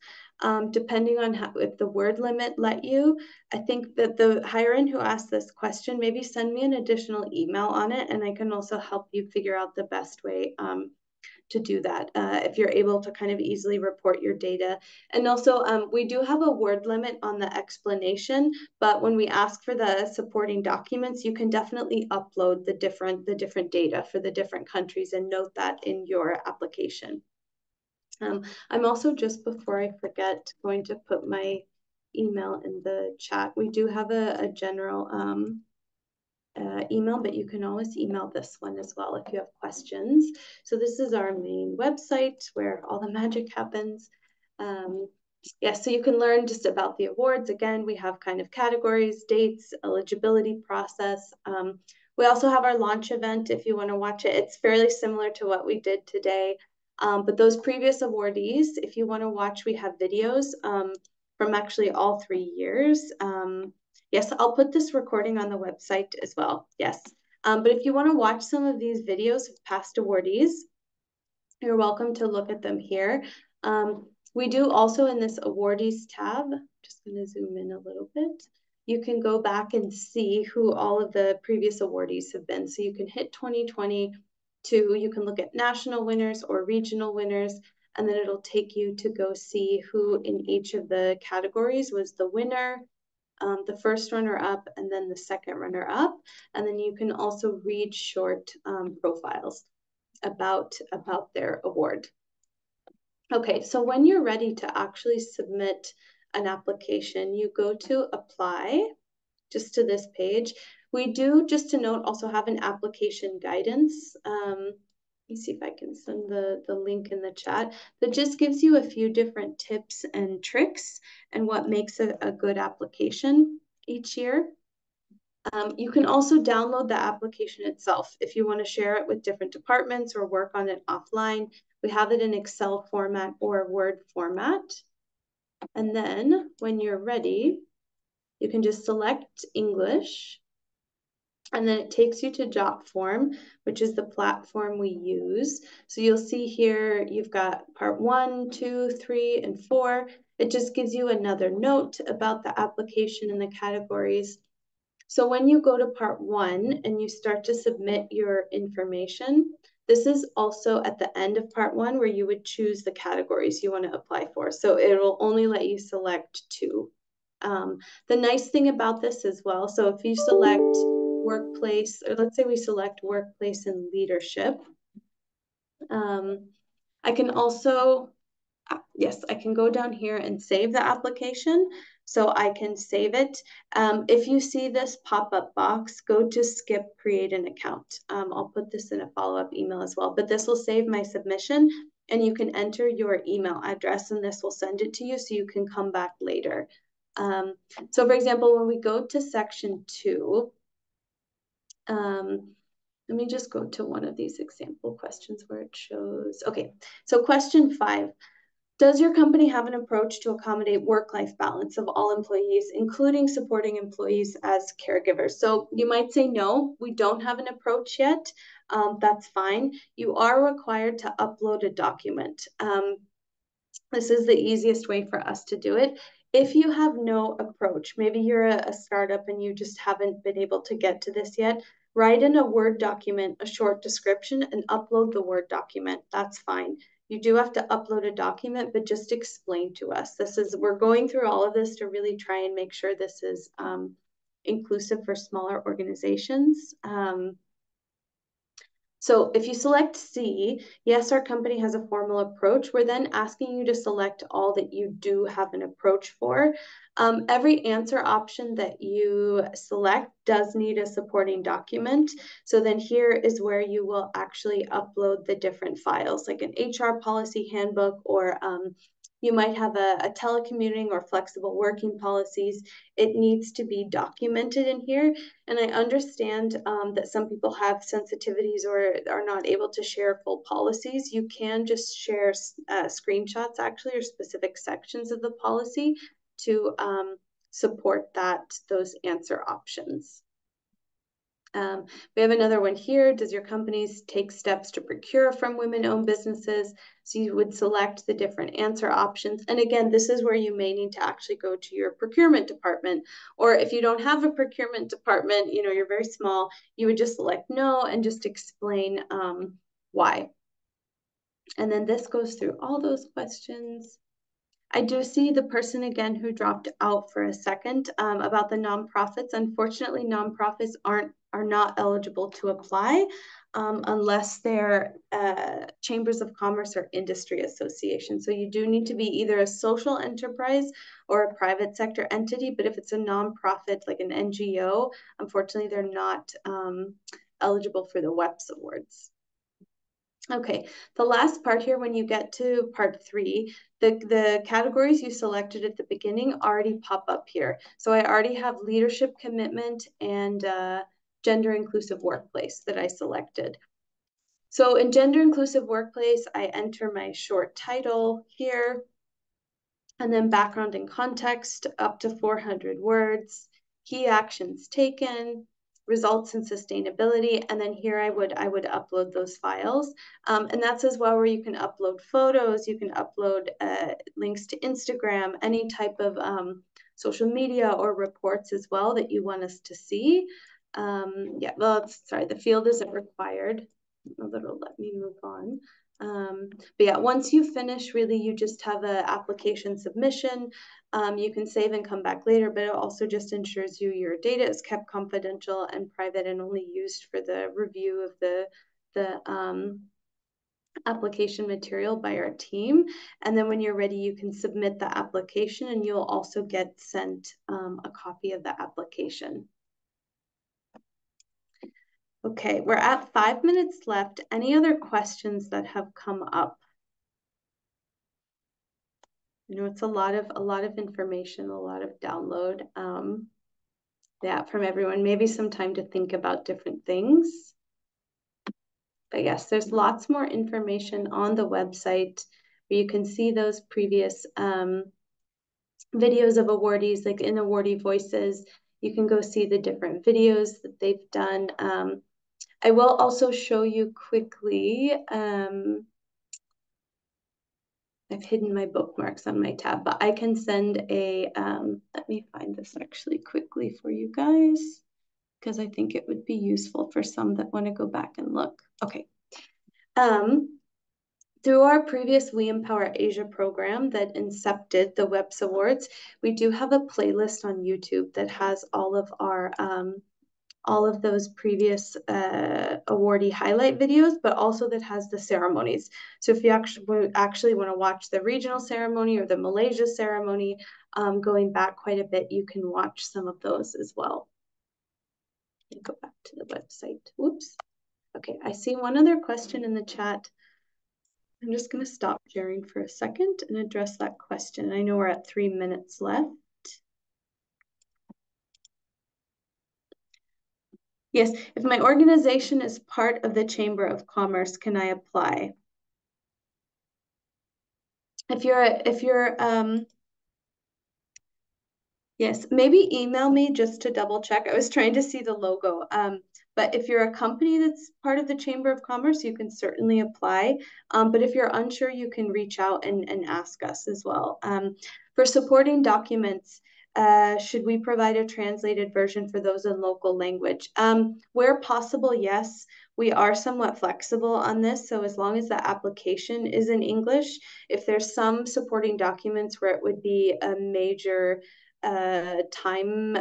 depending on if the word limit let you. I think that the hirer who asked this question, maybe send me an additional email on it, and I can also help you figure out the best way to do that if you're able to kind of easily report your data. And also we do have a word limit on the explanation, but when we ask for the supporting documents, you can definitely upload the different data for the different countries and note that in your application. I'm also, just before I forget, going to put my email in the chat. We do have a general email, but you can always email this one as well if you have questions. So this is our main website where all the magic happens. Yeah, so you can learn just about the awards. Again, we have kind of categories, dates, eligibility process. We also have our launch event if you want to watch it. It's fairly similar to what we did today. But those previous awardees, if you want to watch, we have videos from actually all 3 years. Yes, I'll put this recording on the website as well. Yes. But if you want to watch some of these videos of past awardees, you're welcome to look at them here. We do also, in this awardees tab, just going to zoom in a little bit, you can go back and see who all of the previous awardees have been. So you can hit 2022, you can look at national winners or regional winners, and then it'll take you to go see who in each of the categories was the winner, the first runner-up, and then the second runner-up. And then you can also read short profiles about their award. Okay, so when you're ready to actually submit an application, you go to apply, just to this page. We do, just to note, also have an application guidance. Let me see if I can send the link in the chat. That just gives you a few different tips and tricks and what makes a good application each year. You can also download the application itself if you want to share it with different departments or work on it offline. We have it in Excel format or Word format. And then when you're ready, you can just select English, and then it takes you to Jotform, which is the platform we use. So you'll see here, you've got part 1, 2, 3, and 4. It just gives you another note about the application and the categories. So when you go to part 1 and you start to submit your information, this is also at the end of part 1 where you would choose the categories you want to apply for. So it will only let you select 2. The nice thing about this as well, so if you select workplace, or let's say we select workplace and leadership, I can also yes, I can go down here and save the application. So I can save it. If you see this pop-up box, go to skip create an account. I'll put this in a follow-up email as well, but this will save my submission and you can enter your email address and this will send it to you so you can come back later. So for example, when we go to section 2, let me just go to one of these example questions where it shows, okay, so question 5. Does your company have an approach to accommodate work-life balance of all employees, including supporting employees as caregivers? So you might say, no, we don't have an approach yet. That's fine. You are required to upload a document. This is the easiest way for us to do it. If you have no approach, maybe you're a startup and you just haven't been able to get to this yet, write in a Word document, a short description, and upload the Word document. That's fine. You do have to upload a document, but just explain to us. We're going through all of this to really try and make sure this is inclusive for smaller organizations. So if you select C, yes, our company has a formal approach. We're then asking you to select all that you do have an approach for. Every answer option that you select does need a supporting document. So then here is where you will actually upload the different files, like an HR policy handbook, or you might have a telecommuting or flexible working policies. It needs to be documented in here. And I understand that some people have sensitivities or are not able to share full policies. You can just share screenshots actually or specific sections of the policy to support those answer options. We have another one here. Does your companies take steps to procure from women-owned businesses? So you would select the different answer options. And again, this is where you may need to actually go to your procurement department. Or if you don't have a procurement department, you're very small, you would just select no and just explain why. And then this goes through all those questions. I do see the person again who dropped out for a second about the nonprofits. Unfortunately, nonprofits are not eligible to apply unless they're chambers of commerce or industry associations. So you do need to be either a social enterprise or a private sector entity. But if it's a nonprofit like an NGO, unfortunately, they're not eligible for the WEPs awards. Okay, the last part here, when you get to part 3, the categories you selected at the beginning already pop up here. So I already have leadership commitment and gender inclusive workplace that I selected. So in gender inclusive workplace, I enter my short title here, and then background and context up to 400 words, key actions taken, results and sustainability, and then here I would upload those files. And that's as well where you can upload photos, you can upload links to Instagram, any type of social media or reports as well that you want us to see. Yeah, well, sorry, the field isn't required. It'll let me move on. But yeah, once you finish, really, you just have an application submission. You can save and come back later, but it also just ensures your data is kept confidential and private and only used for the review of the application material by our team. And then when you're ready, you can submit the application and you'll also get sent a copy of the application. Okay, we're at 5 minutes left. Any other questions that have come up? It's a lot of information, a lot of download. Yeah, from everyone. Maybe some time to think about different things. But yes, there's lots more information on the website where you can see those previous videos of awardees, like in Awardee Voices. You can go see the different videos that they've done. I will also show you quickly. I've hidden my bookmarks on my tab, but I can send let me find this actually quickly for you guys, because I think it would be useful for some that want to go back and look. Okay. Through our previous We Empower Asia program that incepted the WEPs Awards, we do have a playlist on YouTube that has all of our all of those previous awardee highlight videos, but also that has the ceremonies. So if you actually want to watch the regional ceremony or the Malaysia ceremony, going back quite a bit, you can watch some of those as well. Go back to the website. Whoops. Okay, I see one other question in the chat. I'm just going to stop sharing for a second and address that question. I know we're at 3 minutes left. Yes, if my organization is part of the Chamber of Commerce, can I apply? If you're yes, maybe email me just to double check. I was trying to see the logo. But if you're a company that's part of the Chamber of Commerce, you can certainly apply. But if you're unsure, you can reach out and ask us as well. For supporting documents, should we provide a translated version for those in local language? Where possible, yes. We are somewhat flexible on this. So as long as the application is in English, if there's some supporting documents where it would be a major time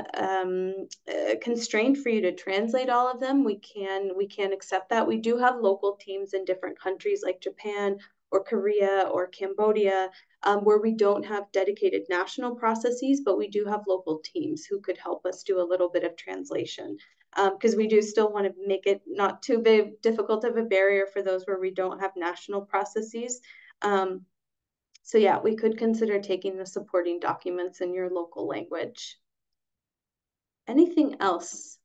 constraint for you to translate all of them, we can accept that. We do have local teams in different countries like Japan or Korea or Cambodia, where we don't have dedicated national processes, but we do have local teams who could help us do a little bit of translation, because we do still want to make it not too difficult of a barrier for those where we don't have national processes. So yeah, we could consider taking the supporting documents in your local language. Anything else?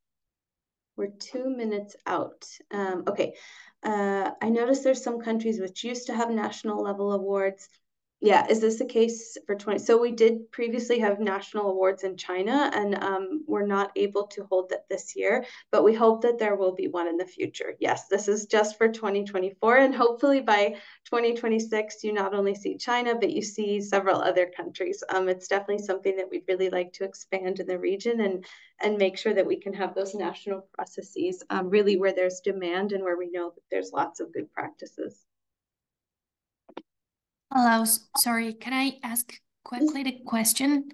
We're 2 minutes out. Okay, I noticed there's some countries which used to have national level awards. Yeah, is this the case for 20? So we did previously have national awards in China, and we're not able to hold that this year, but we hope that there will be one in the future. Yes, this is just for 2024, and hopefully by 2026, you not only see China, but you see several other countries. It's definitely something that we'd really like to expand in the region and make sure that we can have those national processes really where there's demand and where we know that there's lots of good practices. Hello, sorry, can I ask quickly the question?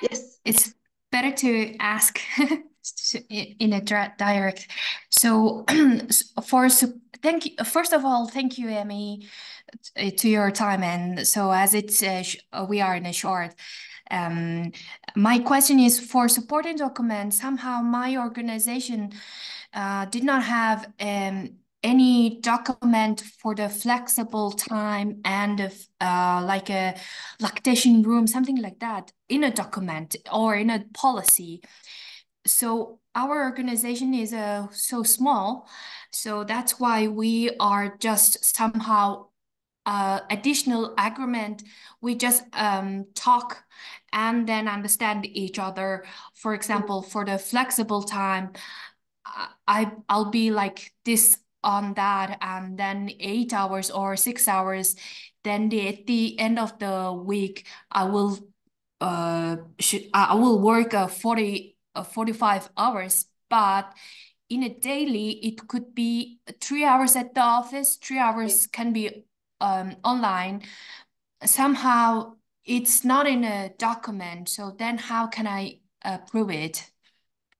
Yes. It's better to ask in a direct. So thank you. First of all, thank you, Emmy, to your time. And so as it's we are in a short. My question is for supporting documents. Somehow my organization did not have any document for the flexible time and like a lactation room, something like that, in a document or in a policy. So our organization is so small, so that's why we are just somehow additional agreement. We just talk and then understand each other. For example, for the flexible time, I'll be like this on that, and then 8 hours or 6 hours. Then at the end of the week, I will work 45 hours, but in a daily, it could be 3 hours at the office, 3 hours can be online. Somehow it's not in a document, so then how can I prove it?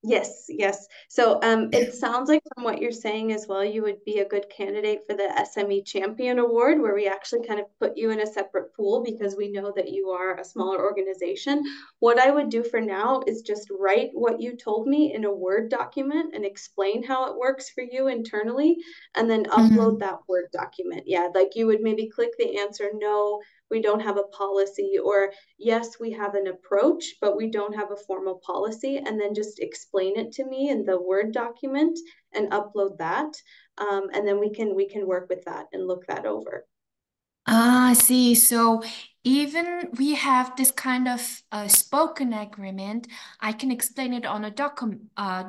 Yes, yes. So it sounds like from what you're saying as well, you would be a good candidate for the SME Champion Award, where we actually kind of put you in a separate pool because we know that you are a smaller organization. What I would do for now is just write what you told me in a Word document and explain how it works for you internally, and then upload that Word document. Yeah, like you would maybe click the answer, no, we don't have a policy, or yes, we have an approach, but we don't have a formal policy, and then just explain it to me in the Word document and upload that. And then we can work with that and look that over. Ah, I see. So even we have this kind of spoken agreement, I can explain it on a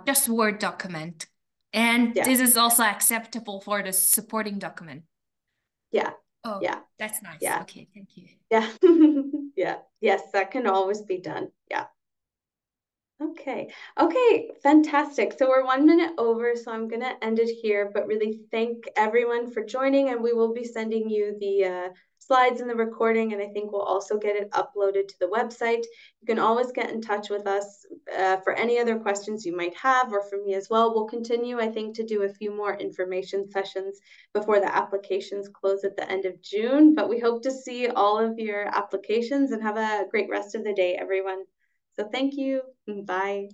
just Word document. And Yeah. this is also acceptable for the supporting document. Yeah. Oh, yeah. That's nice. Yeah. Okay, thank you. Yeah. Yeah. Yes, that can always be done. Yeah. Okay. Okay, fantastic. So we're 1 minute over, so I'm going to end it here, but really thank everyone for joining, and we will be sending you the slides and the recording, and I think we'll also get it uploaded to the website. You can always get in touch with us for any other questions you might have, or for me as well. We'll continue, I think, to do a few more information sessions before the applications close at the end of June, but we hope to see all of your applications, and have a great rest of the day, everyone. So thank you, and bye.